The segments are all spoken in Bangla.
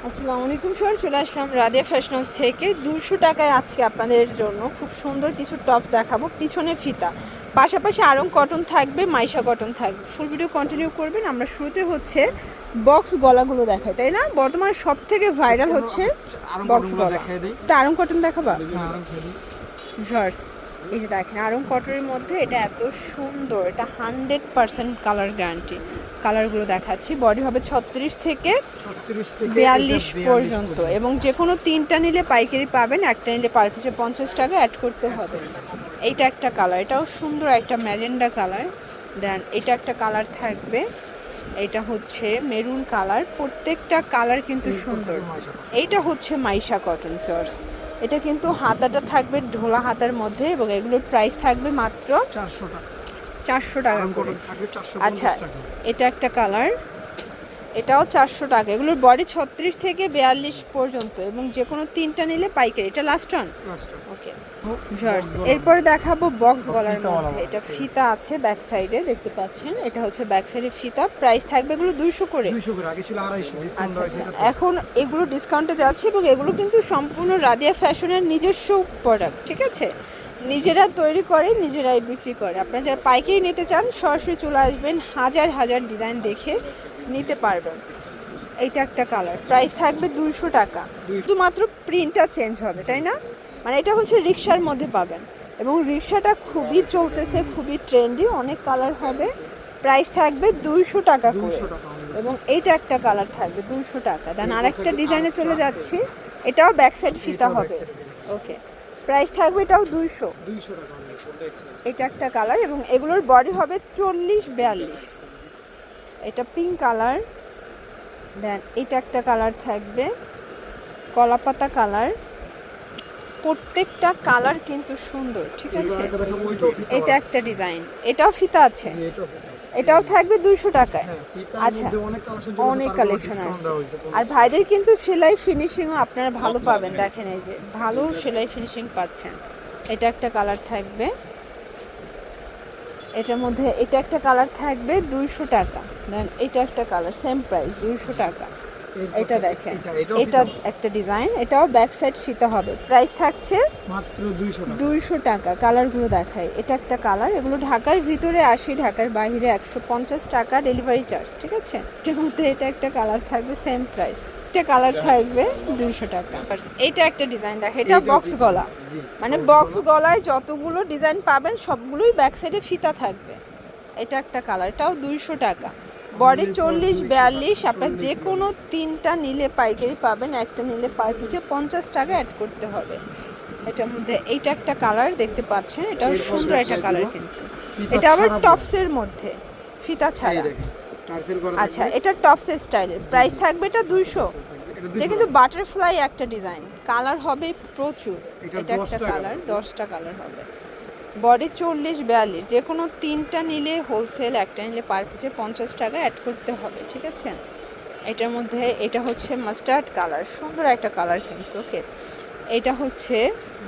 আসসালামু আলাইকুম স্যার, চলে আসলাম রাদিয়া ফ্যাশন হাউস থেকে 200 টাকায় আজকে আপনাদের জন্য খুব সুন্দর কিছু টপস দেখাবো। পিছনে ফিতা, পাশাপাশি আড়ং কটন থাকবে, মাইশা কটন থাকবে। ফুল ভিডিও কন্টিনিউ করবেন। আমরা শুরুতে হচ্ছে বক্স গলাগুলো দেখাই, তাই না? বর্তমানে সব থেকে ভাইরাল হচ্ছে বক্স গলা। তা আড়ং কটন দেখাবা ভিউয়ার্স, এই যে দেখেন আড়ং কটনের মধ্যে এটা এত সুন্দর, এটা 100% কালার গ্যারান্টি। কালারগুলো দেখাচ্ছি। বডি হবে 36 থেকে 42 পর্যন্ত এবং যে কোনো তিনটা নিলে পাইকারি পাবেন, একটা নিলে পার পিসে 50 টাকা অ্যাড করতে হবে। এইটা একটা কালার, এটাও সুন্দর একটা ম্যাজেন্ডা কালার। দেন এটা একটা কালার থাকবে, এটা হচ্ছে মেরুন কালার। প্রত্যেকটা কালার কিন্তু সুন্দর। এইটা হচ্ছে মাইশা কটন ফিয়ার্স। এটা কিন্তু হাতাটা থাকবে ঢোলা হাতার মধ্যে এবং এগুলোর প্রাইস থাকবে মাত্র 400 টাকা করে। আচ্ছা, এটা একটা কালার, এটাও 400 টাকা। এগুলোর বডি 36 থেকে 42 পর্যন্ত এবং যে কোনো তিনটা নিলে পাইকারি। এটা লাস্ট ওয়ান, ওকে ভিউয়ার্স। এরপরে দেখাবো বক্স গলার মধ্যে। এটা ফিতা আছে ব্যাক সাইডে, দেখতে পাচ্ছেন। এটা হচ্ছে ব্যাক সাইডে ফিতা। প্রাইস থাকবে এগুলো 200 করে। আগে ছিল 250, আচ্ছা, এখন এগুলো ডিসকাউন্টে যাচ্ছে এবং এগুলো কিন্তু সম্পূর্ণ রাদিয়া ফ্যাশনের নিজস্ব প্রোডাক্ট, ঠিক আছে? নিজেরা তৈরি করে, নিজেরাই বিক্রি করে। আপনারা যারা পাইকারি নিতে চান সরাসরি চলে আসবেন, হাজার হাজার ডিজাইন দেখে নিতে পারবেন। এইটা একটা কালার, প্রাইস থাকবে 200 টাকা। শুধুমাত্র প্রিন্টটা চেঞ্জ হবে, তাই না? মানে এটা হচ্ছে রিক্সার মধ্যে পাবেন এবং রিক্সাটা খুবই চলতেছে, খুবই ট্রেন্ডি। অনেক কালার হবে, প্রাইস থাকবে 200 টাকা করে। এবং এইটা একটা কালার থাকবে 200 টাকা। দেন আরেকটা ডিজাইনে চলে যাচ্ছি, এটাও ব্যাক সাইড ফিতা হবে, ওকে। প্রাইস থাকবে এটাও 200 টাকা। এটা একটা কালার এবং এগুলোর বডি হবে 40-42। এটা পিঙ্ক কালার। দেন এটা একটা কালার থাকবে কলাপাতা কালার। প্রত্যেকটা কালার কিন্তু সুন্দর, ঠিক আছে? এটা একটা ডিজাইন, এটাও ফিতা আছে, এটাও থাকবে 200 টাকায়। আচ্ছা, অনেক কালেকশন আছে। আর ভাইদের কিন্তু সেলাই ফিনিশিংও আপনারা ভালো পাবেন। দেখেন এই যে ভালো সেলাই ফিনিশিং পাচ্ছেন। এটা একটা কালার থাকবে, এটার মধ্যে এটা একটা কালার থাকবে 200 টাকা। দেন এটা একটা কালার, সেম প্রাইস 200 টাকা। এটা দেখেন, এটা একটা ডিজাইন, এটাও ব্যাক সাইড ফিতা হবে। প্রাইস থাকছে মাত্র 200 টাকা। কালারগুলো দেখাই। এটা একটা কালার, এগুলো ঢাকার ভিতরে 80, ঢাকার বাইরে 150 টাকা ডেলিভারি চার্জ, ঠিক আছে? এর মধ্যে এটা একটা কালার থাকবে, সেম প্রাইস। একটা কালার থাকবে 200 টাকা। এটা একটা ডিজাইন দেখে, এটা বক্স গলা। মানে বক্স গলায় যতগুলো ডিজাইন পাবেন সবগুলোই ব্যাক সাইডে ফিতা থাকবে। এটা একটা কালার, এটাও 200 টাকা। বডি 40-42। আপনার যে কোনো তিনটা নিলে পাইকারি পাবেন, একটা নিলে পার পিছু 50 টাকা অ্যাড করতে হবে। এটার মধ্যে এইটা একটা কালার দেখতে পাচ্ছেন, এটাও সুন্দর একটা কালার কিন্তু। এটা আবার টপসের মধ্যে ফিতা ছাড়া। আচ্ছা, এটা টপসের স্টাইলের। প্রাইস থাকবে এটা 200। এটা কিন্তু বাটারফ্লাই একটা ডিজাইন, কালার হবে প্রচুর। এটা একটা কালার, 10টা কালার হবে। বডি 40-42, যে কোনো তিনটা নিলে হোলসেল, একটা নিলে পার পিসে 50 টাকা অ্যাড করতে হবে, ঠিক আছে? এটার মধ্যে এটা হচ্ছে মাস্টার্ড কালার, সুন্দর একটা কালার কিন্তু, ওকে। এটা হচ্ছে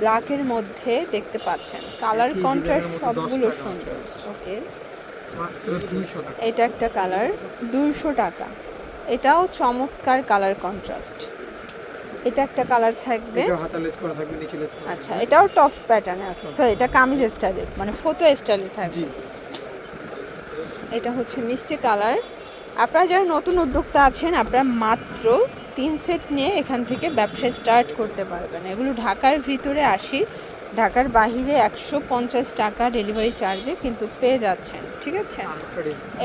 ব্ল্যাকের মধ্যে, দেখতে পাচ্ছেন কালার কন্ট্রাস্ট সবগুলো সুন্দর, ওকে। এটা একটা কালার 200 টাকা। এটাও চমৎকার কালার কন্ট্রাস্ট। এটা একটা কালার থাকবে, আচ্ছা। এটাও টপস প্যাটার্নে আছে, স্যার এটা কামিজ স্টাইলের, মানে ফটো স্টাইলে থাকবে। এটা হচ্ছে মিষ্টি কালার। আপনারা যারা নতুন উদ্যোক্তা আছেন, আপনারা মাত্র 3 সেট নিয়ে এখান থেকে ব্যবসা স্টার্ট করতে পারবেন। এগুলো ঢাকার ভিতরে 80, ঢাকার বাহিরে 150 টাকা ডেলিভারি চার্জে কিন্তু পেয়ে যাচ্ছেন, ঠিক আছে?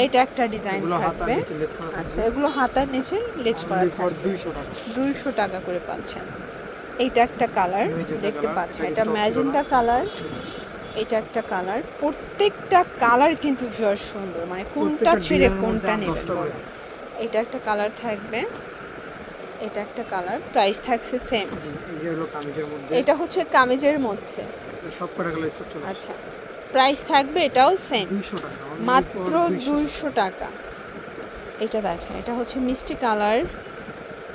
এইটা একটা ডিজাইন থাকবে, আচ্ছা। এগুলো হাতার নিচে লেস করা থাকবে, 200 টাকা করে পাচ্ছেন। এইটা একটা কালার দেখতে পাচ্ছেন, এটা ম্যাজেন্ডা কালার। এটা একটা কালার, প্রত্যেকটা কালার কিন্তু ভিউয়ার সুন্দর, মানে কোনটা ছেড়ে কোনটা নেবেন। এটা একটা কালার থাকবে, এটা একটা কালার। প্রাইস থাকছে সেম। এটা হচ্ছে কামিজের মধ্যে, আচ্ছা। প্রাইস থাকবে এটাও সেম, মাত্র 200 টাকা। এটা দেখেন, এটা হচ্ছে মিষ্টি কালার।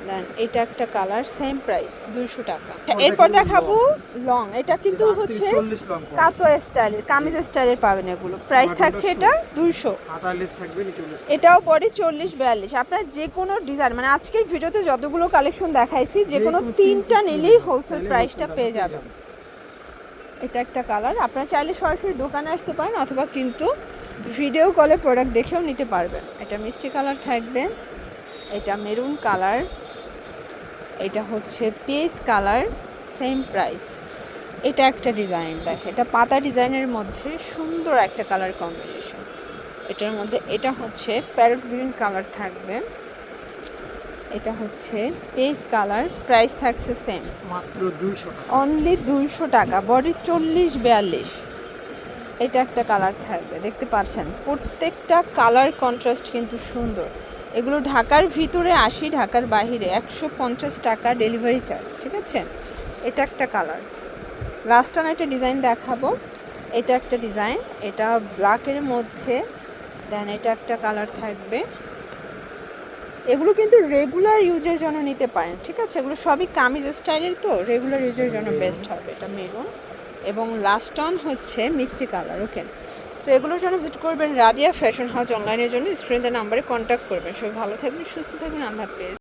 দেন এটা একটা কালার, সেম প্রাইস 200 টাকা। এরপর দেখাবো লং, এটা কিন্তু হচ্ছে 40 লং পড়বে। কাতোয়া স্টাইলের, কামিজ স্টাইলের পাবেন এগুলো। প্রাইস থাকছে এটা 200। হাতার লেস থাকবে, নিচে লেস। এটাও পড়ে 40-42। আপনার যে কোনো ডিজাইন, মানে আজকের ভিডিওতে যতগুলো কালেকশন দেখাইছি যে কোনো তিনটা নিলেই হোলসেল প্রাইসটা পেয়ে যাবেন। এটা একটা কালার, আপনারা চাইলে সরাসরি দোকানে আসতে পারেন অথবা কিন্তু ভিডিও কলে প্রোডাক্ট দেখেও নিতে পারবেন। এটা মিষ্টি কালার থাকবে, এটা মেরুন কালার, এটা হচ্ছে পিচ কালার, সেম প্রাইস। এটা একটা ডিজাইন দেখে, এটা পাতা ডিজাইনের মধ্যে সুন্দর একটা কালার কম্বিনেশন। এটার মধ্যে এটা হচ্ছে প্যারট গ্রিন কালার থাকবে, এটা হচ্ছে পেজ কালার, প্রাইস থাকছে সেম মাত্র 200 টাকা। অনলি 200 টাকা। বডি 40-42। এটা একটা কালার থাকবে, দেখতে পাচ্ছেন প্রত্যেকটা কালার কন্ট্রাস্ট কিন্তু সুন্দর। এগুলো ঢাকার ভিতরে 80, ঢাকার বাইরে 150 টাকা ডেলিভারি চার্জ, ঠিক আছে। এটা একটা কালার। লাস্ট অন একটা ডিজাইন দেখাবো, এটা একটা ডিজাইন, এটা ব্ল্যাকের মধ্যে। দেন এটা একটা কালার থাকবে। এগুলো কিন্তু রেগুলার ইউজের জন্য নিতে পারেন, ঠিক আছে। এগুলো সবই কামিজ স্টাইলের, তো রেগুলার ইউজের জন্য বেস্ট হবে। এটা মেরুন এবং লাস্ট অন হচ্ছে মিষ্টি কালার। ওকে, তো এগুলোর জন্য ভিজিট করবেন রাদিয়া ফ্যাশন হাউস অনলাইনের জন্য স্ক্রিনের নাম্বারে কন্ট্যাক্ট করবেন। সবাই ভালো থাকবেন, সুস্থ থাকবেন, আল্লাহ হাফেজ।